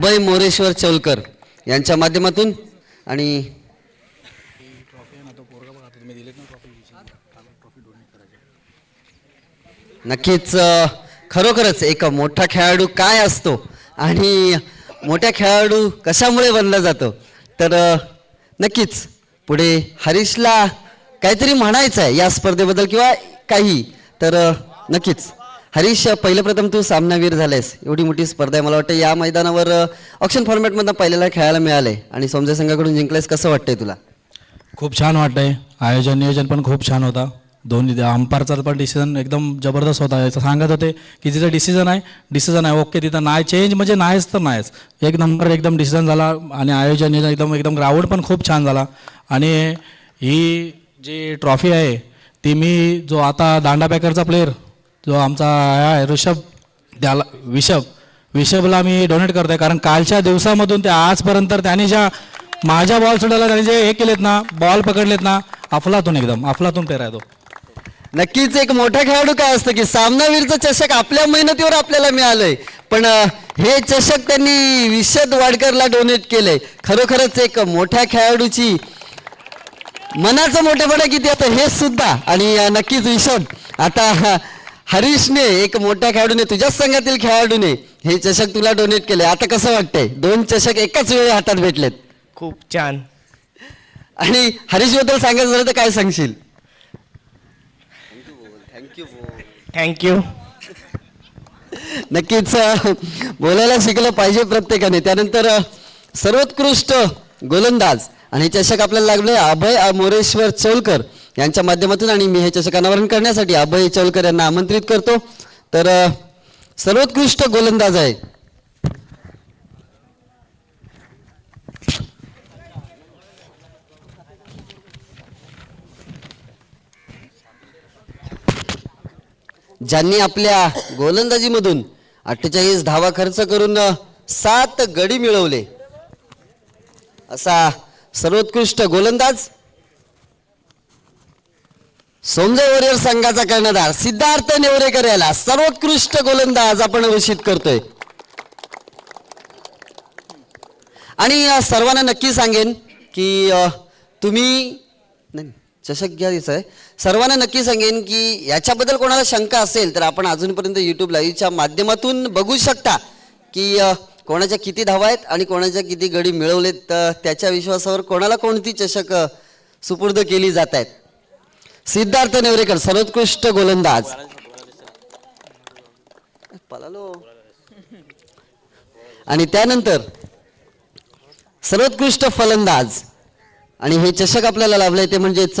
अभय मोरेश्वर चौलकर यांच्या माध्यमातून आणि नक्कीच खरोखरच एक मोठा खेळाडू काय असतो आणि मोठ्या खेळाडू कशामुळे बनला जातो तर नक्कीच पुढे हरीशला काहीतरी म्हणायचं आहे या स्पर्धेबद्दल किंवा काही तर नक्कीच हरीश पहिलं प्रथम तू सामनावीर झालेस एवढी मोठी स्पर्धा आहे मला वाटतं या मैदानावर ऑक्शन फॉर्मॅटमधनं पहिल्याला खेळायला मिळाले आणि सोमजय संघाकडून जिंकलेस कसं वाटतंय तुला खूप छान वाटतंय आयोजन नियोजन पण खूप छान होता दोन्ही अंपायरचा पण डिसिजन एकदम जबरदस्त होता याचं सांगत होते की जिथं डिसिजन आहे ओके तिथं नाही चेंज म्हणजे नाहीच तर नाहीच एक नंबर एकदम डिसिजन झाला आणि आयोजन एकदम ग्राउंड पण खूप छान झाला आणि ही जी ट्रॉफी आहे ती मी जो आता दांडा पॅकरचा प्लेअर जो आमचा आहे ऋषभ त्याला विषभला मी डोनेट करतोय कारण कालच्या दिवसामधून ते आजपर्यंत त्यांनी ज्या माझ्या बॉल सोडायला त्यांनी जे हे केलेत ना बॉल पकडलेत ना अफलातून प्लेअर आहे तो नक्कीच एक मोठा खेळाडू काय असतं की सामनावीरचं चषक आपल्या मेहनतीवर आपल्याला मिळालंय पण हे चषक त्यांनी विशद वाडकरला डोनेट केलंय खरोखरच एक मोठ्या खेळाडूची मनाचं मोठेपणा किती असतं हे सुद्धा आणि नक्कीच विशद आता हरीशने एक मोठ्या खेळाडूने तुझ्याच संघातील खेळाडूने हे चषक तुला डोनेट केले आता कसं वाटतंय 2 चषक एकाच वेळी हातात भेटलेत खूप छान आणि हरीश बद्दल सांगायचं झालं तर काय सांगशील थँक्यू नक्कीच बोलायला शिकलं पाहिजे प्रत्येकाने त्यानंतर सर्वोत्कृष्ट गोलंदाज आणि चषक आपल्याला लागले अभय मोरेश्वर चौलकर यांच्या माध्यमातून आणि मी हे चषक अनावरण करण्यासाठी अभय चौलकर यांना आमंत्रित करतो तर सर्वोत्कृष्ट गोलंदाज आहे ज्यांनी आपल्या गोलंदाजीमधून 48 धावा खर्च करून 7 गडी मिळवले असा सर्वोत्कृष्ट गोलंदाज सोमजय वॉरियर संघाचा कर्णधार सिद्धार्थ नेवरेकर याला सर्वोत्कृष्ट गोलंदाज आपण घोषित करतोय आणि सर्वांना नक्की सांगेन की तुम्ही चषक घ्यायचं आहे सर्वांना नक्की सांगेन की याच्याबद्दल कोणाला शंका असेल तर आपण अजूनपर्यंत यूट्यूब लाईव्हच्या माध्यमातून बघू शकता की कोणाच्या किती धावा आहेत आणि कोणाच्या किती गडी मिळवलेत त्याच्या विश्वासावर कोणाला कोणती चषक सुपूर्द केली जात आहेत सिद्धार्थ नेवरेकर सर्वोत्कृष्ट गोलंदाज आणि त्यानंतर सर्वोत्कृष्ट फलंदाज आणि हे चषक आपल्याला लाभले ते म्हणजेच